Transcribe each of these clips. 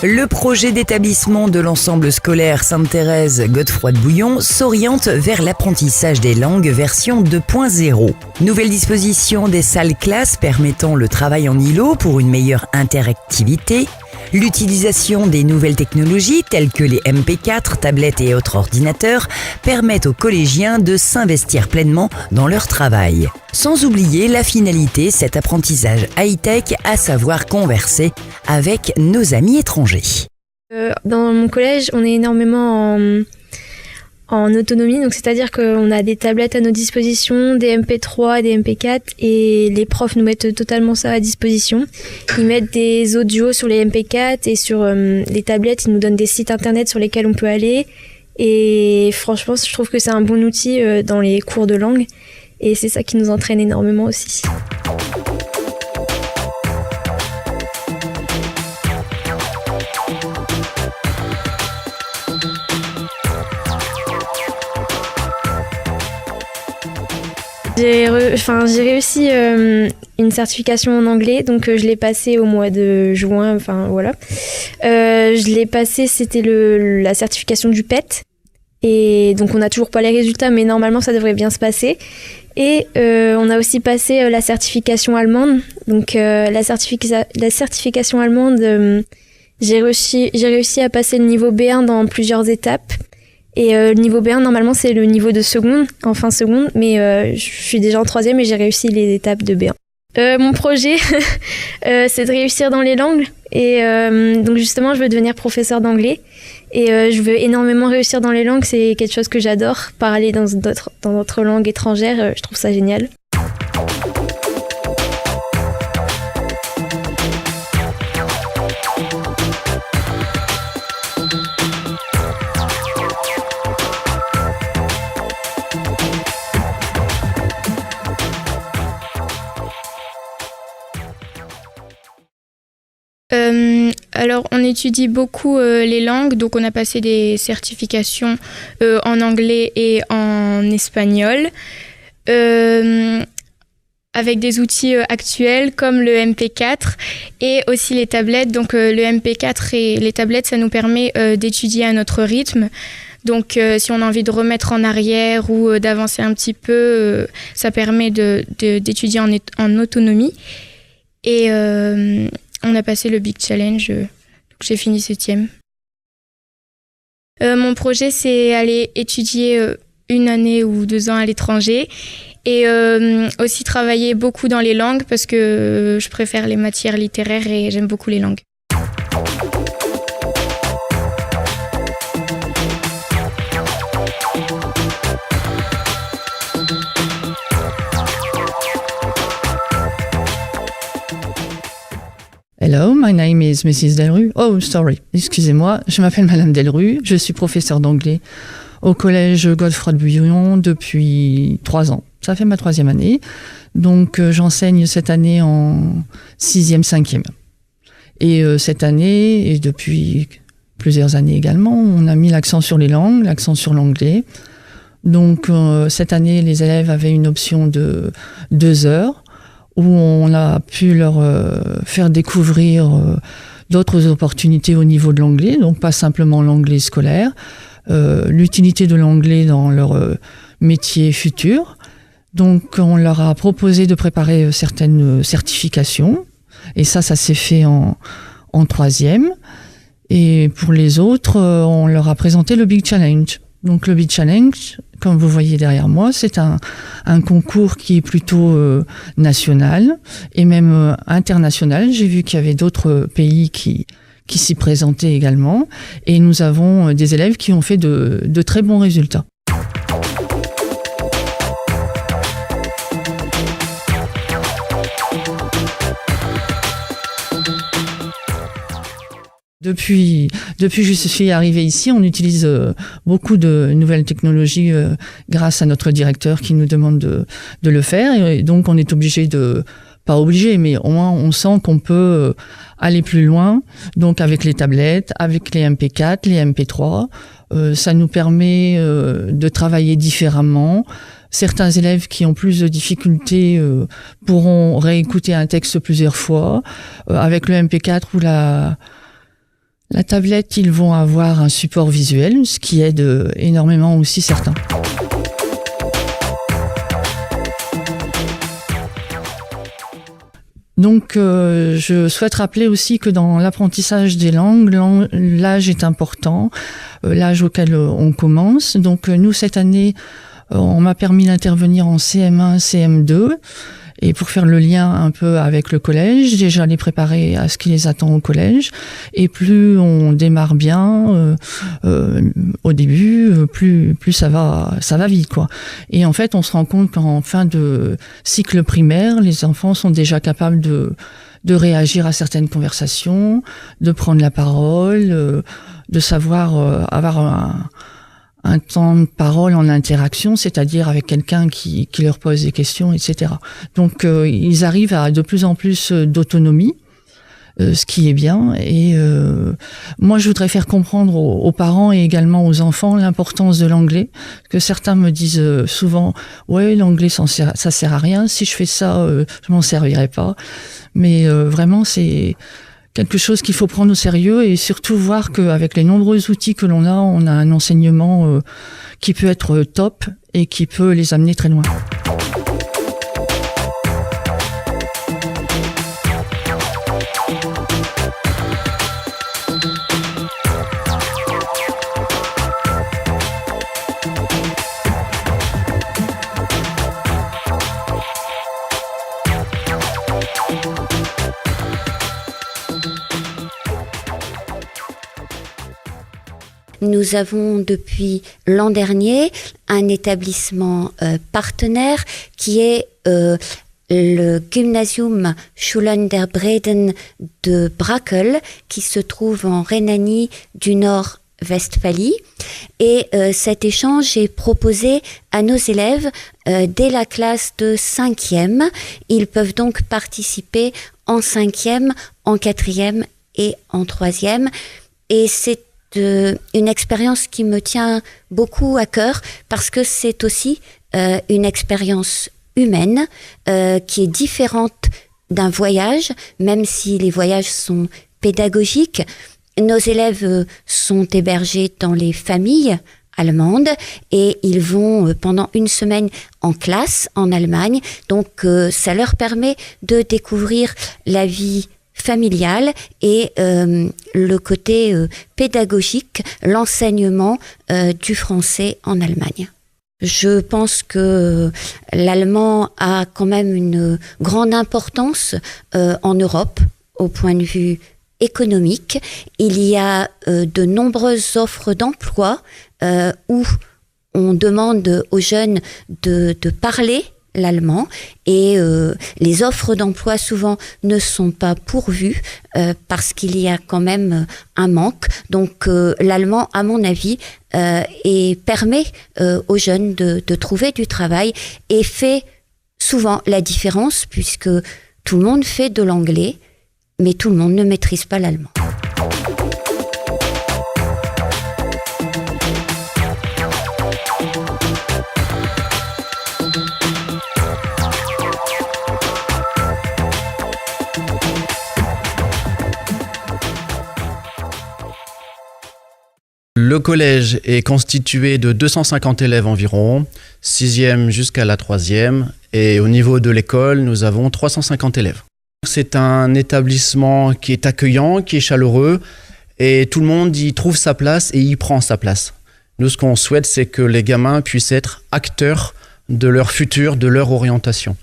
Le projet d'établissement de l'ensemble scolaire Sainte-Thérèse Godefroy-de-Bouillon s'oriente vers l'apprentissage des langues version 2.0. Nouvelle disposition des salles classes permettant le travail en îlot pour une meilleure interactivité. L'utilisation des nouvelles technologies telles que les MP4, tablettes et autres ordinateurs permettent aux collégiens de s'investir pleinement dans leur travail. Sans oublier la finalité, cet apprentissage high-tech, à savoir converser avec nos amis étrangers. Dans mon collège, on est énormément en autonomie, donc c'est-à-dire qu'on a des tablettes à nos dispositions, des MP3, des MP4, et les profs nous mettent totalement ça à disposition. Ils mettent des audios sur les MP4 et sur les tablettes, ils nous donnent des sites internet sur lesquels on peut aller. Et franchement, je trouve que c'est un bon outil dans les cours de langue, et c'est ça qui nous entraîne énormément aussi. J'ai réussi une certification en anglais, donc je l'ai passée au mois de juin, je l'ai passée, c'était la certification du PET, et donc on n'a toujours pas les résultats, mais normalement ça devrait bien se passer. Et on a aussi passé la certification allemande, donc la certification allemande, j'ai réussi à passer le niveau B1 dans plusieurs étapes. Et le niveau B1, normalement, c'est le niveau de seconde, en fin seconde, mais je suis déjà en troisième et j'ai réussi les étapes de B1. Mon projet, c'est de réussir dans les langues. Et donc justement, je veux devenir professeur d'anglais. Et je veux énormément réussir dans les langues. C'est quelque chose que j'adore. Parler dans d'autres langues étrangères, je trouve ça génial. Alors, on étudie beaucoup les langues, donc on a passé des certifications en anglais et en espagnol, avec des outils actuels comme le MP4 et aussi les tablettes. Donc, le MP4 et les tablettes, ça nous permet d'étudier à notre rythme. Donc, si on a envie de remettre en arrière ou d'avancer un petit peu, ça permet d'étudier en autonomie. Et on a passé le Big Challenge, donc j'ai fini 7e. Mon projet, c'est aller étudier 1 année ou 2 ans à l'étranger et aussi travailler beaucoup dans les langues parce que je préfère les matières littéraires et j'aime beaucoup les langues. Hello, my name is Mrs. Delru. Oh, sorry, excusez-moi, je m'appelle Madame Delru, je suis professeure d'anglais au collège Godefroy-de-Bouillon depuis 3 ans. Ça fait ma 3e année, donc j'enseigne cette année en 6e, 5e. Et cette année, et depuis plusieurs années également, on a mis l'accent sur les langues, l'accent sur l'anglais. Donc cette année, les élèves avaient une option de 2 heures, où on a pu leur faire découvrir d'autres opportunités au niveau de l'anglais, donc pas simplement l'anglais scolaire, l'utilité de l'anglais dans leur métier futur. Donc on leur a proposé de préparer certaines certifications, et ça s'est fait en 3e. Et pour les autres, on leur a présenté le Big Challenge. Donc le Big Challenge, comme vous voyez derrière moi, c'est un concours qui est plutôt national et même international. J'ai vu qu'il y avait d'autres pays qui s'y présentaient également, et nous avons des élèves qui ont fait de très bons résultats. Depuis que je suis arrivée ici, on utilise beaucoup de nouvelles technologies grâce à notre directeur qui nous demande de le faire. Et donc, on est obligé pas obligé, mais au moins, on sent qu'on peut aller plus loin. Donc, avec les tablettes, avec les MP4, les MP3, ça nous permet de travailler différemment. Certains élèves qui ont plus de difficultés pourront réécouter un texte plusieurs fois. Avec le MP4 ou La tablette, ils vont avoir un support visuel, ce qui aide énormément aussi certains. Donc, je souhaite rappeler aussi que dans l'apprentissage des langues, l'âge est important, l'âge auquel on commence. Donc, nous, cette année, on m'a permis d'intervenir en CM1, CM2, et pour faire le lien un peu avec le collège, déjà les préparer à ce qui les attend au collège. Et plus on démarre bien au début, plus ça va vite, quoi. Et en fait, on se rend compte qu'en fin de cycle primaire, les enfants sont déjà capables de réagir à certaines conversations, de prendre la parole, de savoir avoir un temps de parole en interaction, c'est-à-dire avec quelqu'un qui leur pose des questions, etc. Donc, ils arrivent à de plus en plus d'autonomie, ce qui est bien. Et moi, je voudrais faire comprendre aux parents et également aux enfants l'importance de l'anglais, que certains me disent souvent « Ouais, l'anglais, ça sert à rien. Si je fais ça, je m'en servirai pas. » Mais vraiment, c'est quelque chose qu'il faut prendre au sérieux et surtout voir qu'avec les nombreux outils que l'on a, on a un enseignement qui peut être top et qui peut les amener très loin. Nous avons depuis l'an dernier un établissement partenaire qui est le Gymnasium Schulen der Breden de Brakel, qui se trouve en Rhénanie du Nord-Westphalie. Et cet échange est proposé à nos élèves dès la classe de 5e. Ils peuvent donc participer en 5e, en 4e et en 3e. Et c'est une expérience qui me tient beaucoup à cœur parce que c'est aussi une expérience humaine qui est différente d'un voyage, même si les voyages sont pédagogiques. Nos élèves sont hébergés dans les familles allemandes et ils vont pendant une semaine en classe en Allemagne. Donc ça leur permet de découvrir la vie familiale et le côté pédagogique, l'enseignement du français en Allemagne. Je pense que l'allemand a quand même une grande importance en Europe au point de vue économique. Il y a de nombreuses offres d'emploi où on demande aux jeunes de parler l'allemand et les offres d'emploi souvent ne sont pas pourvues parce qu'il y a quand même un manque. Donc l'allemand, à mon avis, permet aux jeunes de trouver du travail et fait souvent la différence puisque tout le monde fait de l'anglais, mais tout le monde ne maîtrise pas l'allemand. Le collège est constitué de 250 élèves environ, 6e jusqu'à la 3e, et au niveau de l'école, nous avons 350 élèves. C'est un établissement qui est accueillant, qui est chaleureux, et tout le monde y trouve sa place et y prend sa place. Nous, ce qu'on souhaite, c'est que les gamins puissent être acteurs de leur futur, de leur orientation.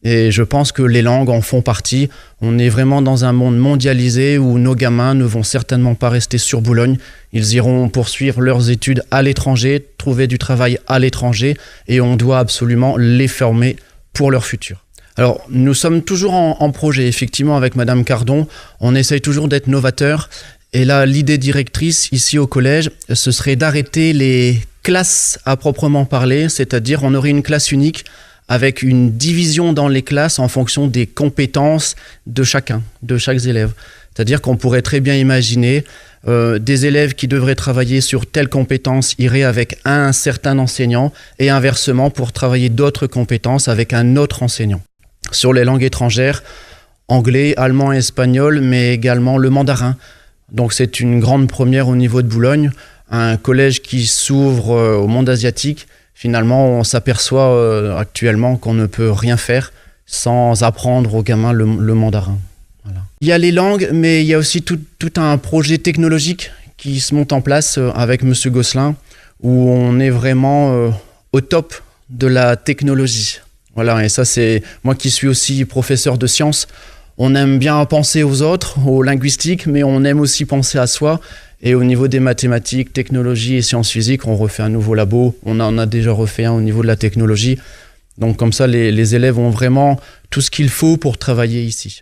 Et je pense que les langues en font partie. On est vraiment dans un monde mondialisé où nos gamins ne vont certainement pas rester sur Boulogne. Ils iront poursuivre leurs études à l'étranger, trouver du travail à l'étranger, et on doit absolument les former pour leur futur. Alors, nous sommes toujours en projet, effectivement, avec Madame Cardon. On essaye toujours d'être novateurs. Et là, l'idée directrice ici au collège, ce serait d'arrêter les classes à proprement parler, c'est-à-dire on aurait une classe unique avec une division dans les classes en fonction des compétences de chacun, de chaque élève. C'est-à-dire qu'on pourrait très bien imaginer des élèves qui devraient travailler sur telle compétence iraient avec un certain enseignant et inversement pour travailler d'autres compétences avec un autre enseignant. Sur les langues étrangères, anglais, allemand et espagnol, mais également le mandarin. Donc c'est une grande première au niveau de Boulogne, un collège qui s'ouvre au monde asiatique. Finalement, on s'aperçoit actuellement qu'on ne peut rien faire sans apprendre aux gamins le mandarin. Voilà. Il y a les langues, mais il y a aussi tout un projet technologique qui se monte en place avec M. Gosselin, où on est vraiment au top de la technologie. Voilà, et ça c'est moi qui suis aussi professeur de sciences. On aime bien penser aux autres, aux linguistiques, mais on aime aussi penser à soi. Et au niveau des mathématiques, technologie et sciences physiques, on refait un nouveau labo. On en a déjà refait un au niveau de la technologie. Donc comme ça, les élèves ont vraiment tout ce qu'il faut pour travailler ici.